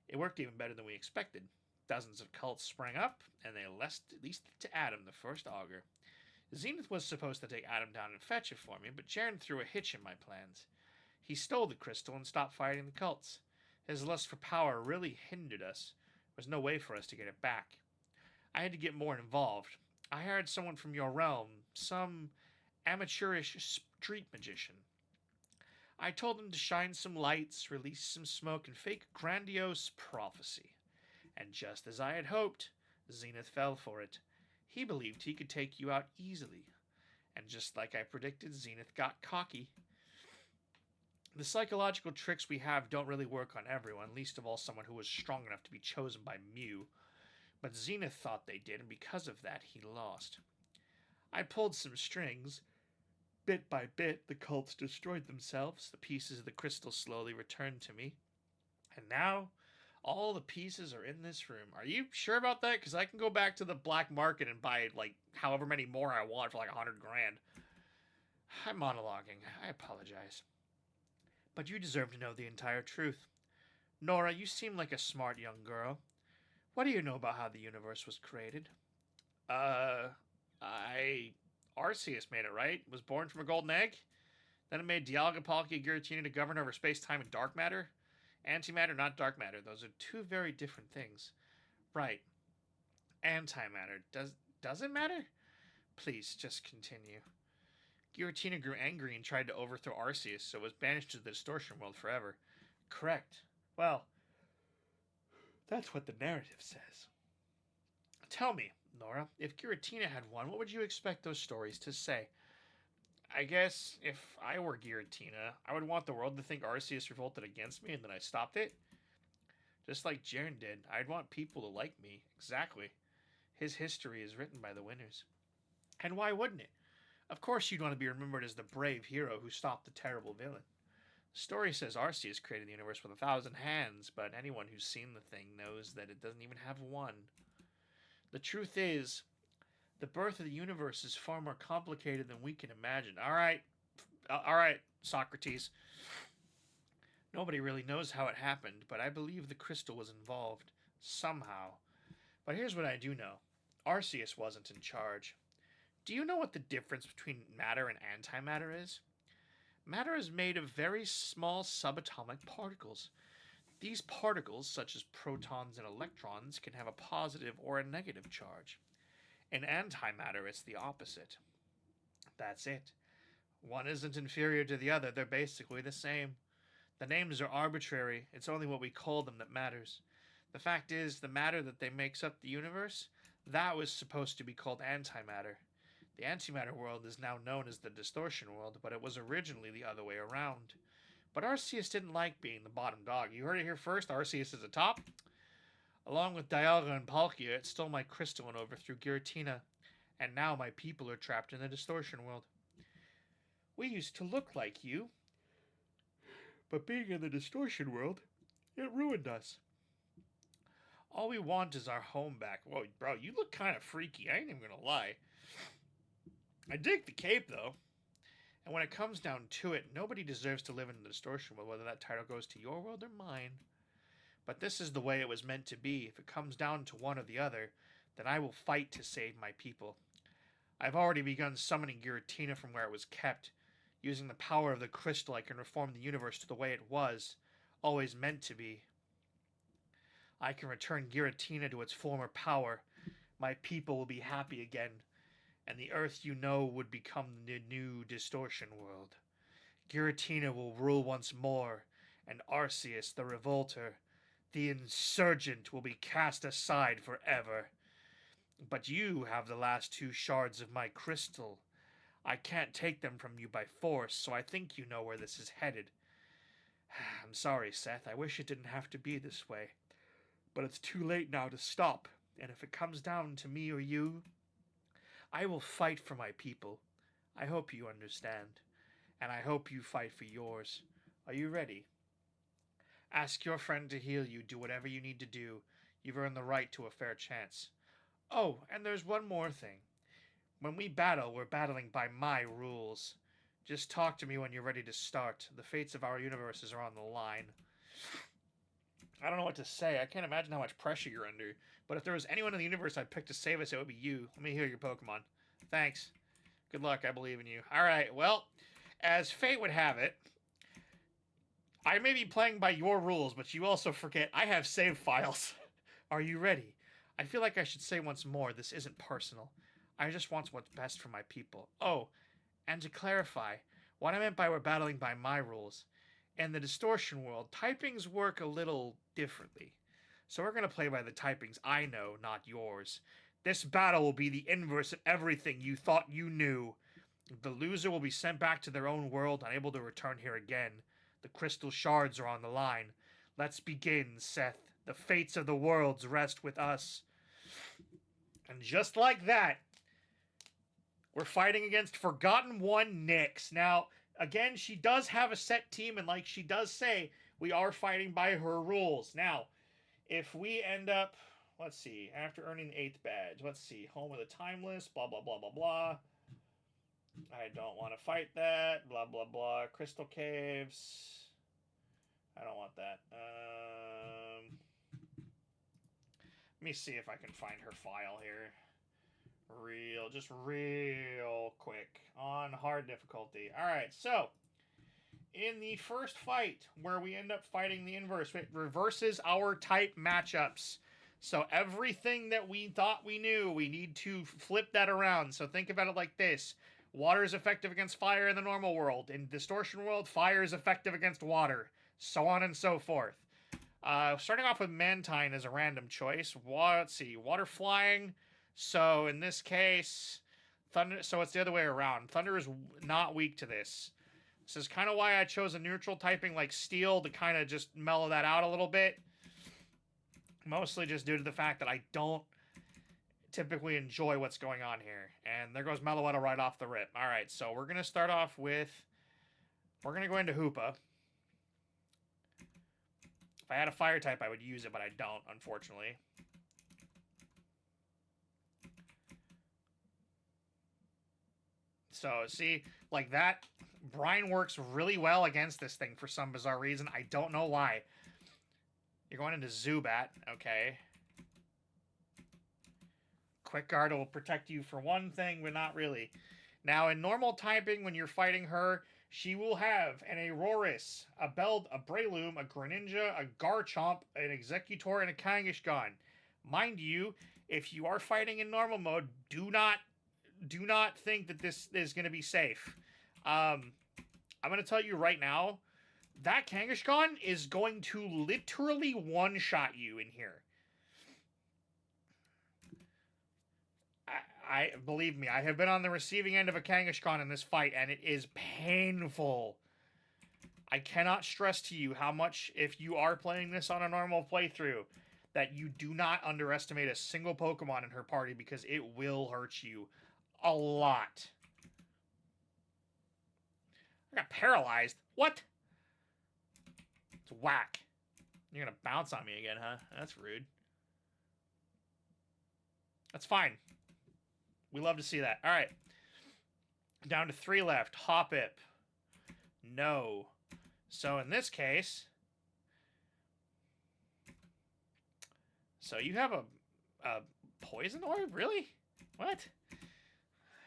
It worked even better than we expected. Dozens of cults sprang up, and they leased it to Adam, the first augur. Zenith was supposed to take Adam down and fetch it for me, but Jaren threw a hitch in my plans. He stole the crystal and stopped fighting the cults. His lust for power really hindered us. There was no way for us to get it back. I had to get more involved. I hired someone from your realm, some amateurish street magician. I told him to shine some lights, release some smoke, and fake grandiose prophecy. And just as I had hoped, Zenith fell for it. He believed he could take you out easily. And just like I predicted, Zenith got cocky. The psychological tricks we have don't really work on everyone, least of all someone who was strong enough to be chosen by Mew. But Zenith thought they did, and because of that, he lost. I pulled some strings. Bit by bit, the cults destroyed themselves. The pieces of the crystal slowly returned to me. And now, all the pieces are in this room. Are you sure about that? Because I can go back to the black market and buy, like, however many more I want for, like, 100 grand. I'm monologuing. I apologize. But you deserve to know the entire truth. Nora, you seem like a smart young girl. What do you know about how the universe was created? Arceus made it, right? Was born from a golden egg? Then it made Dialga, Palkia, Giratina to govern over space-time and dark matter? Antimatter, not dark matter. Those are two very different things. Right. Antimatter. Does it matter? Please, just continue. Giratina grew angry and tried to overthrow Arceus, so it was banished to the distortion world forever. Correct. Well, that's what the narrative says. Tell me, Nora, if Giratina had won, what would you expect those stories to say? I guess if I were Giratina, I would want the world to think Arceus revolted against me and that I stopped it. Just like Jaren did, I'd want people to like me. Exactly. His history is written by the winners. And why wouldn't it? Of course you'd want to be remembered as the brave hero who stopped the terrible villain. The story says Arceus created the universe with 1,000 hands, but anyone who's seen the thing knows that it doesn't even have one. The truth is, the birth of the universe is far more complicated than we can imagine. All right, Socrates. Nobody really knows how it happened, but I believe the crystal was involved, somehow. But here's what I do know. Arceus wasn't in charge. Do you know what the difference between matter and antimatter is? Matter is made of very small subatomic particles. These particles, such as protons and electrons, can have a positive or a negative charge. In antimatter, it's the opposite. That's it. One isn't inferior to the other, they're basically the same. The names are arbitrary, it's only what we call them that matters. The fact is, the matter that makes up the universe, that was supposed to be called antimatter. The antimatter world is now known as the distortion world, but it was originally the other way around. But Arceus didn't like being the bottom dog. You heard it here first, Arceus is a top. Along with Dialga and Palkia, it stole my crystal and overthrew Giratina, and now my people are trapped in the distortion world. We used to look like you, but being in the distortion world, it ruined us. All we want is our home back. Whoa, bro, you look kind of freaky, I ain't even gonna lie. I dig the cape, though. And when it comes down to it, nobody deserves to live in the distortion world, whether that title goes to your world or mine. But this is the way it was meant to be. If it comes down to one or the other, then I will fight to save my people. I've already begun summoning Giratina from where it was kept. Using the power of the crystal, I can reform the universe to the way it was, always meant to be. I can return Giratina to its former power. My people will be happy again, and the Earth you know would become the new distortion world. Giratina will rule once more, and Arceus, the Revolter, the Insurgent, will be cast aside forever. But you have the last 2 shards of my crystal. I can't take them from you by force, so I think you know where this is headed. I'm sorry, Seth. I wish it didn't have to be this way. But it's too late now to stop, and if it comes down to me or you, I will fight for my people. I hope you understand, and I hope you fight for yours. Are you ready? Ask your friend to heal you. Do whatever you need to do. You've earned the right to a fair chance. Oh, and there's one more thing. When we battle, we're battling by my rules. Just talk to me when you're ready to start. The fates of our universes are on the line. I don't know what to say. I can't imagine how much pressure you're under. But if there was anyone in the universe I'd pick to save us, it would be you. Let me heal your Pokemon. Thanks. Good luck. I believe in you. Alright, well, as fate would have it, I may be playing by your rules, but you also forget I have save files. Are you ready? I feel like I should say once more, this isn't personal. I just want what's best for my people. Oh, and to clarify, what I meant by we're battling by my rules. In the distortion world, typings work a little differently. So we're going to play by the typings I know, not yours. This battle will be the inverse of everything you thought you knew. The loser will be sent back to their own world, unable to return here again. The crystal shards are on the line. Let's begin, Seth. The fates of the worlds rest with us. And just like that, we're fighting against Forgotten One Nyx. Now, again, she does have a set team, and like she does say, we are fighting by her rules. Now, if we end up, let's see, after earning the 8th badge, let's see, home of the Timeless, blah, blah, blah, blah, blah. I don't want to fight that, blah, blah, blah. Crystal Caves. I don't want that. Let me see if I can find her file here. Just real quick. On hard difficulty. Alright, so in the first fight, where we end up fighting the inverse, it reverses our type matchups. So everything that we thought we knew, we need to flip that around. So think about it like this. Water is effective against fire in the normal world. In Distortion world, fire is effective against water. So on and so forth. Starting off with Mantine as a random choice. Let's see. Water flying. So in this case, Thunder. So it's the other way around. Thunder is not weak to this. This is kind of why I chose a neutral typing like Steel to kind of just mellow that out a little bit. Mostly just due to the fact that I don't typically enjoy what's going on here. And there goes Meloetta right off the rip. Alright, so we're going to start off with... We're going to go into Hoopa. If I had a fire type, I would use it, but I don't, unfortunately. So, see, like that, Brine works really well against this thing for some bizarre reason. I don't know why. You're going into Zubat, okay. Quick Guard will protect you for one thing, but not really. Now, in normal typing, when you're fighting her, she will have an Aurorus, a Breloom, a Greninja, a Garchomp, an Executor, and a Kangaskhan. Mind you, if you are fighting in normal mode, do not think that this is going to be safe. I'm going to tell you right now, that Kangaskhan is going to literally one-shot you in here. I believe me, I have been on the receiving end of a Kangaskhan in this fight, and it is painful. I cannot stress to you how much, if you are playing this on a normal playthrough, that you do not underestimate a single Pokemon in her party, because it will hurt you a lot. I got paralyzed. What? It's whack. You're gonna bounce on me again, huh? That's rude. That's fine. We love to see that. All right. Down to 3 left. Hoppip. No. So in this case... So you have a Poison orb? Really? What?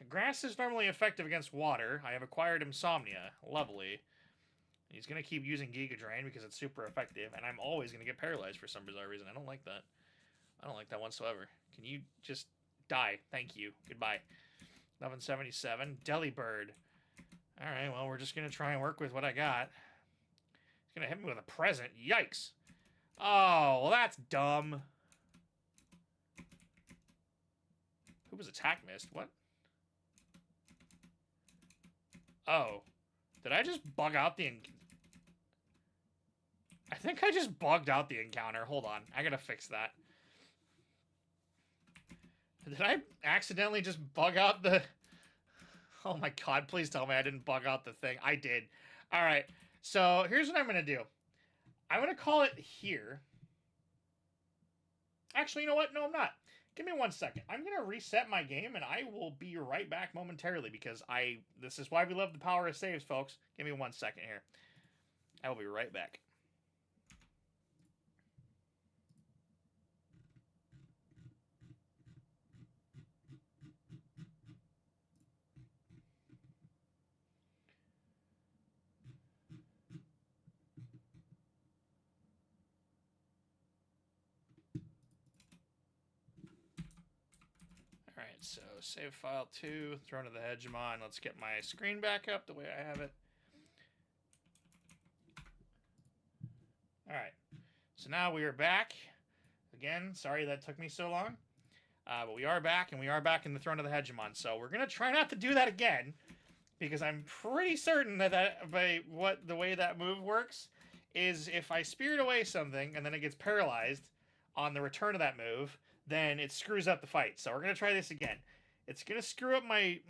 Grass is normally effective against water. I have acquired Insomnia. Lovely. He's going to keep using Giga Drain because it's super effective, and I'm always going to get paralyzed for some bizarre reason. I don't like that. I don't like that whatsoever. Can you just die? Thank you. Goodbye. 1177. Delibird. Alright, well, we're just going to try and work with what I got. He's going to hit me with a present. Yikes. Oh, well, that's dumb. Who was attack missed? What? Oh. Did I just bug out the... I think I just bugged out the encounter. Hold on. I gotta fix that. Did I accidentally just bug out the... Oh my god, please tell me I didn't bug out the thing. I did. Alright, so here's what I'm gonna do. I'm gonna call it here. Actually, you know what? No, I'm not. Give me 1 second. I'm gonna reset my game and I will be right back momentarily because this is why we love the power of saves, folks. Give me 1 second here. I will be right back. Alright, so save file 2, Throne of the Hegemon. Let's get my screen back up the way I have it. Alright, so now we are back. Again, sorry that took me so long. But we are back, and we are back in the Throne of the Hegemon. So we're going to try not to do that again, because I'm pretty certain that the way that move works is if I spirit away something, and then it gets paralyzed on the return of that move, then it screws up the fight. So we're going to try this again. It's going to screw up my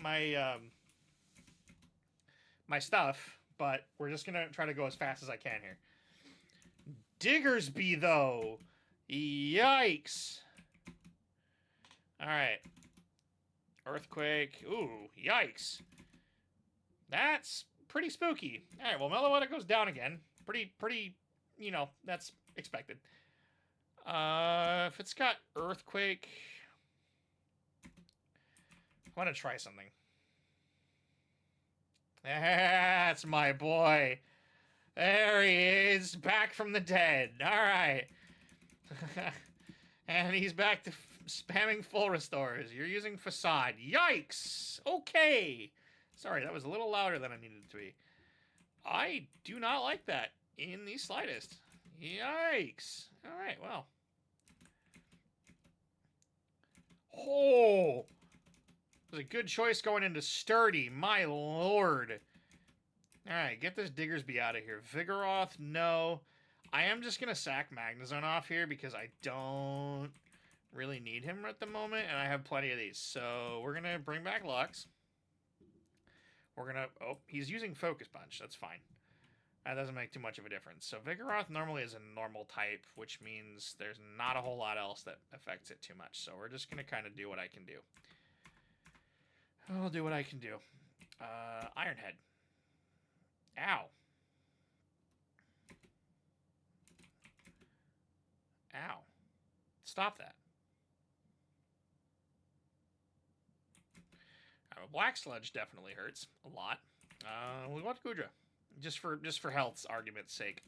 stuff, but we're just going to try to go as fast as I can here. Diggersby, though. Yikes. Alright. Earthquake. Ooh, yikes. That's pretty spooky. Alright, well, Meloetta goes down again. Pretty, you know, that's expected. If it's got Earthquake... I want to try something. That's my boy. There he is, back from the dead. Alright. And he's back to spamming full restores. You're using Facade. Yikes! Okay. Sorry, that was a little louder than I needed it to be. I do not like that in the slightest. Yikes. Alright, well. Oh! It was a good choice going into Sturdy. My lord. Alright, get this Diggersby out of here. Vigoroth, no. I am just going to sack Magnezone off here because I don't really need him at the moment, and I have plenty of these. So we're going to bring back Lux. We're going to... Oh, he's using Focus Punch. That's fine. That doesn't make too much of a difference. So Vigoroth normally is a normal type, which means there's not a whole lot else that affects it too much. So we're just going to kind of do what I can do. I'll do what I can do. Ironhead. Ow. Ow. Stop that. Black Sludge definitely hurts a lot. We want Gudra. Just for health's argument's sake.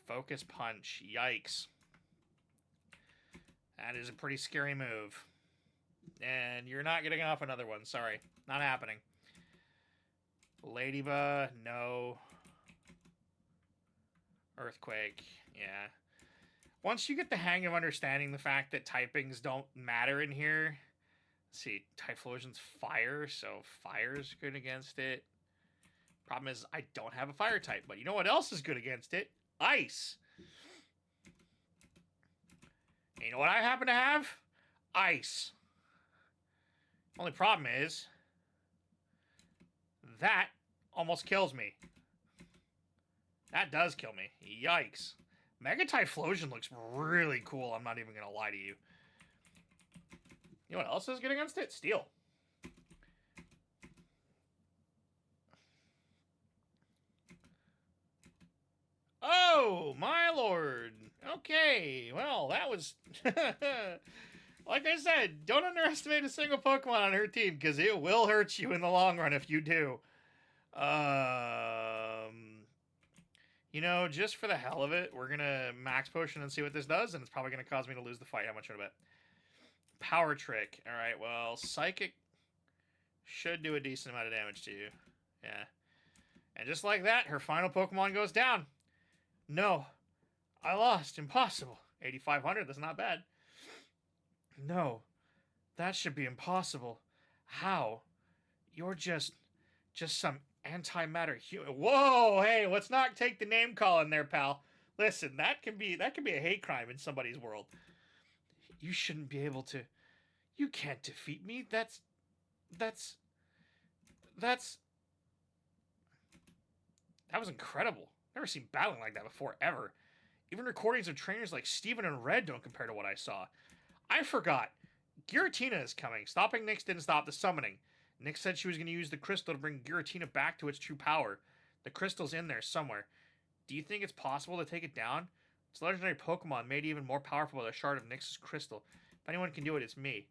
Focus Punch. Yikes. That is a pretty scary move. And you're not getting off another one. Sorry. Not happening. Ladybug. No. Earthquake. Yeah. Once you get the hang of understanding the fact that typings don't matter in here. Let's see. Typhlosion's fire. So fire's good against it. Problem is I don't have a fire type. But you know what else is good against it? Ice. And you know what I happen to have? Ice. Only problem is that almost kills me. That does kill me. Yikes. Mega Typhlosion looks really cool. I'm not even going to lie to you. You know what else is good against it? Steel. Oh, my lord. Okay, well, that was... Like I said, don't underestimate a single Pokemon on her team, because it will hurt you in the long run if you do. You know, just for the hell of it, we're going to Max Potion and see what this does, and it's probably going to cause me to lose the fight. How much would I bet? Power Trick. Alright, well, Psychic should do a decent amount of damage to you. Yeah. And just like that, her final Pokemon goes down. No. I lost. Impossible. 8,500, that's not bad. No. That should be impossible. How? You're just some antimatter human. Whoa, hey, let's not take the name calling there, pal. Listen, that can be a hate crime in somebody's world. You shouldn't be able to. You can't defeat me. That was incredible. Never seen battling like that before, ever. Even recordings of trainers like Steven and Red don't compare to what I saw. I forgot. Giratina is coming. Stopping Nyx didn't stop the summoning. Nyx said she was going to use the crystal to bring Giratina back to its true power. The crystal's in there somewhere. Do you think it's possible to take it down? It's a legendary Pokemon made even more powerful with a shard of Nyx's crystal. If anyone can do it, it's me.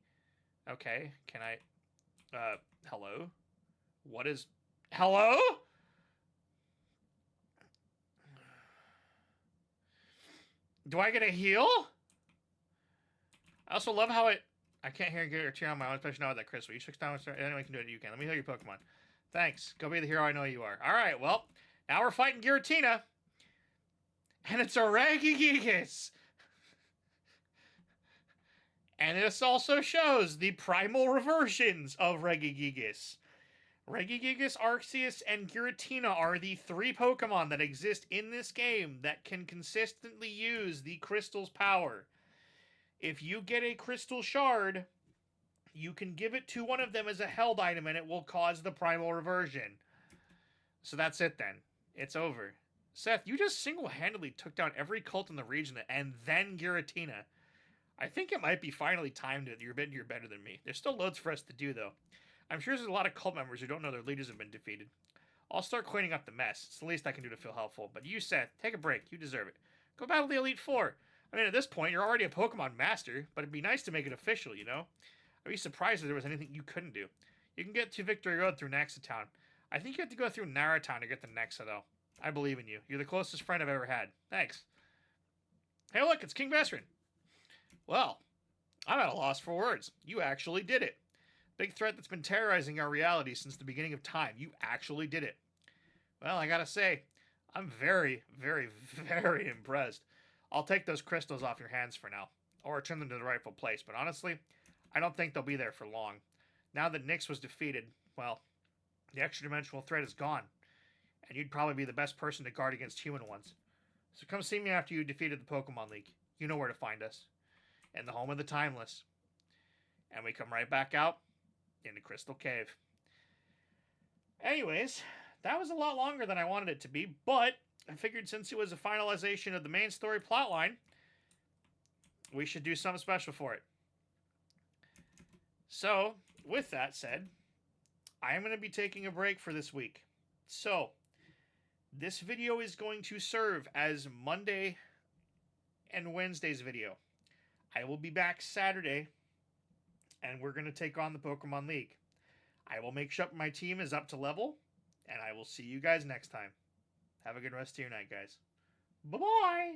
Okay, can I... hello? What is... Hello? Do I get a heal? I also love how it... I can't hear your cheer on my own, especially now with that crystal. You switch down, anyone can do it, you can. Let me heal your Pokemon. Thanks. Go be the hero I know you are. Alright, well, now we're fighting Giratina. And it's a Regigigas. And this also shows the primal reversions of Regigigas. Regigigas, Arceus, and Giratina are the 3 Pokemon that exist in this game that can consistently use the crystal's power. If you get a crystal shard, you can give it to one of them as a held item and it will cause the primal reversion. So that's it then. It's over. Seth, you just single-handedly took down every cult in the region and then Giratina. I think it might be finally time that you're better than me. There's still loads for us to do, though. I'm sure there's a lot of cult members who don't know their leaders have been defeated. I'll start cleaning up the mess. It's the least I can do to feel helpful. But you, Seth, take a break. You deserve it. Go battle the Elite Four. I mean, at this point, you're already a Pokemon Master, but it'd be nice to make it official, you know? I'd be surprised if there was anything you couldn't do. You can get to Victory Road through Nexa Town. I think you have to go through Nara Town to get to Nexa, though. I believe in you. You're the closest friend I've ever had. Thanks. Hey, look, it's King Bessrin. Well, I'm at a loss for words. You actually did it. Big threat that's been terrorizing our reality since the beginning of time. You actually did it. Well, I gotta say, I'm very, very, very impressed. I'll take those crystals off your hands for now, or return them to the rightful place, but honestly, I don't think they'll be there for long. Now that Nyx was defeated, well, the extra-dimensional threat is gone, and you'd probably be the best person to guard against human ones. So come see me after you defeated the Pokemon League. You know where to find us. In the home of the Timeless. And we come right back out into Crystal Cave. Anyways, that was a lot longer than I wanted it to be, but I figured since it was a finalization of the main story plotline, we should do something special for it. So, with that said, I am going to be taking a break for this week. So, this video is going to serve as Monday and Wednesday's video. I will be back Saturday, and we're going to take on the Pokemon League. I will make sure my team is up to level, and I will see you guys next time. Have a good rest of your night, guys. Bye-bye!